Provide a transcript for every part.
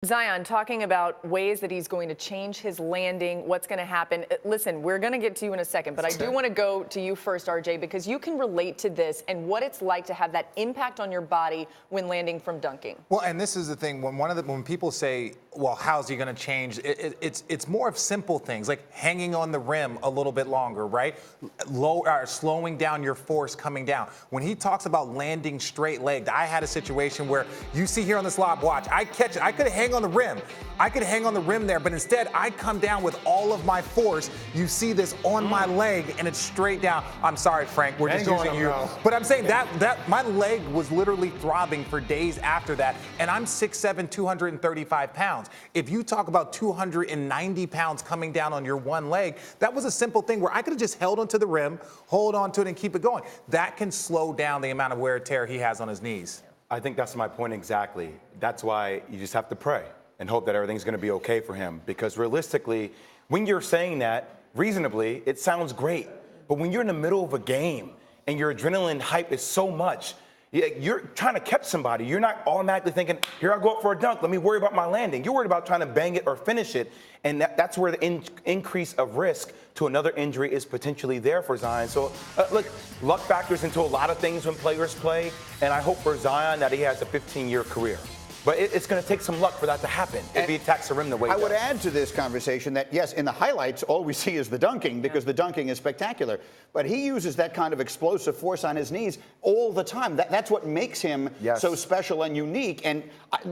Zion talking about ways that he's going to change his landing, what's going to happen. Listen, we're going to get to you in a second, but I do want to go to you first, RJ, because you can relate to this and what it's like to have that impact on your body when landing from dunking. Well, and this is the thing, when people say, well, how's he going to change? It's more of simple things like hanging on the rim a little bit longer, right? Slowing down your force coming down. When he talks about landing straight legged, I had a situation where you see here on this live watch, I catch it, I could hang on the rim. I could hang on the rim there, but instead I come down with all of my force. You see this on my leg and it's straight down. I'm sorry, Frank, we're just using you. But I'm saying that my leg was literally throbbing for days after that, and I'm 6'7", 235 pounds. If you talk about 290 pounds coming down on your one leg, that was a simple thing where I could have just held onto the rim, hold onto it, and keep it going. That can slow down the amount of wear and tear he has on his knees. I think that's my point exactly. That's why you just have to pray and hope that everything's going to be okay for him. Because realistically, when you're saying that reasonably, it sounds great. But when you're in the middle of a game and your adrenaline hype is so much, you're trying to catch somebody. You're not automatically thinking, here I go up for a dunk. Let me worry about my landing. You're worried about trying to bang it or finish it. And that's where the increase of risk to another injury is potentially there for Zion. So, look, luck factors into a lot of things when players play. And I hope for Zion that he has a 15-year career. But it's going to take some luck for that to happen if he attacks the rim the way he does. I would add to this conversation that, yes, in the highlights, all we see is the dunking because the dunking is spectacular. But he uses that kind of explosive force on his knees all the time. That's what makes him so special and unique. And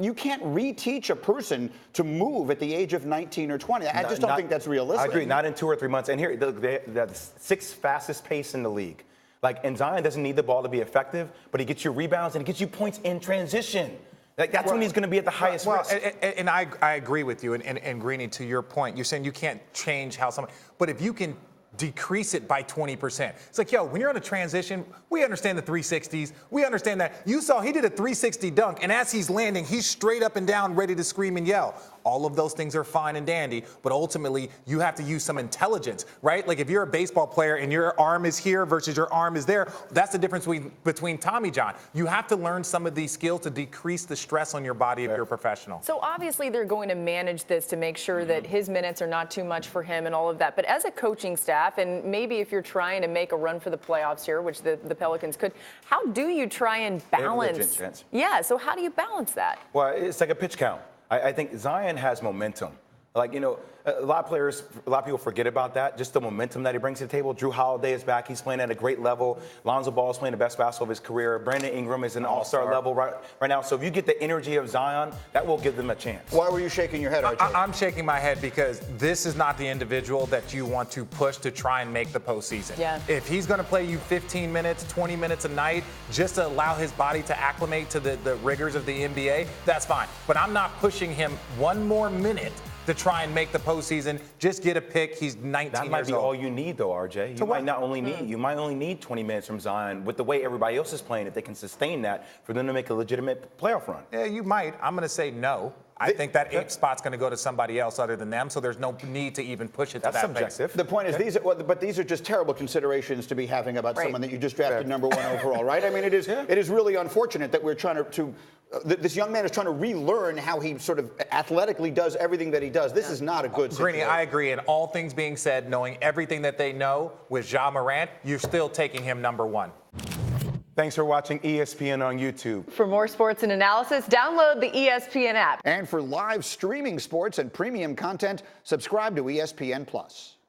you can't reteach a person to move at the age of 19 or 20. I just don't think that's realistic. I agree, not in 2 or 3 months. And here, the sixth fastest pace in the league. And Zion doesn't need the ball to be effective, but he gets you rebounds and he gets you points in transition. That's when he's going to be at the highest risk. And I agree with you. And Greeny, to your point, you're saying you can't change how someone, but if you can decrease it by 20%. It's like, yo, when you're on a transition, we understand the 360s. We understand that. You saw he did a 360 dunk, and as he's landing, he's straight up and down ready to scream and yell. All of those things are fine and dandy, but ultimately you have to use some intelligence, right? Like if you're a baseball player and your arm is here versus your arm is there, that's the difference between Tommy John. You have to learn some of these skills to decrease the stress on your body if you're a professional. So obviously they're going to manage this to make sure that his minutes are not too much for him and all of that. But as a coaching staff, and maybe if you're trying to make a run for the playoffs here, which the Pelicans could, how do you try and balance? Yeah, so how do you balance that? Well, it's like a pitch count. I think Zion has momentum. A lot of people forget about that, just the momentum that he brings to the table. Drew Holiday is back. He's playing at a great level. Lonzo Ball is playing the best basketball of his career. Brandon Ingram is an all-star level right now. So if you get the energy of Zion, that will give them a chance. Why were you shaking your head, RJ? I'm shaking my head because this is not the individual that you want to push to try and make the postseason. Yeah. If he's going to play you 15 minutes, 20 minutes a night, just to allow his body to acclimate to the rigors of the NBA, that's fine. But I'm not pushing him one more minute to try and make the postseason. Just get a pick. He's 19 years old. That might be all you need, though, RJ. You might only need 20 minutes from Zion with the way everybody else is playing, if they can sustain that, for them to make a legitimate playoff run. Yeah, you might. I'm going to say no. I think that 8th spot's going to go to somebody else other than them, so there's no need to even push it to that pace. That's subjective. The point is, these are just terrible considerations to be having about someone that you just drafted number 1 overall, right? I mean, it is really unfortunate that we're trying this young man is trying to relearn how he sort of athletically does everything that he does. This is not a good situation. Greeny, I agree. And all things being said, knowing everything that they know with Ja Morant, you're still taking him number 1. Thanks for watching ESPN on YouTube. For more sports and analysis, download the ESPN app. And for live streaming sports and premium content, subscribe to ESPN+.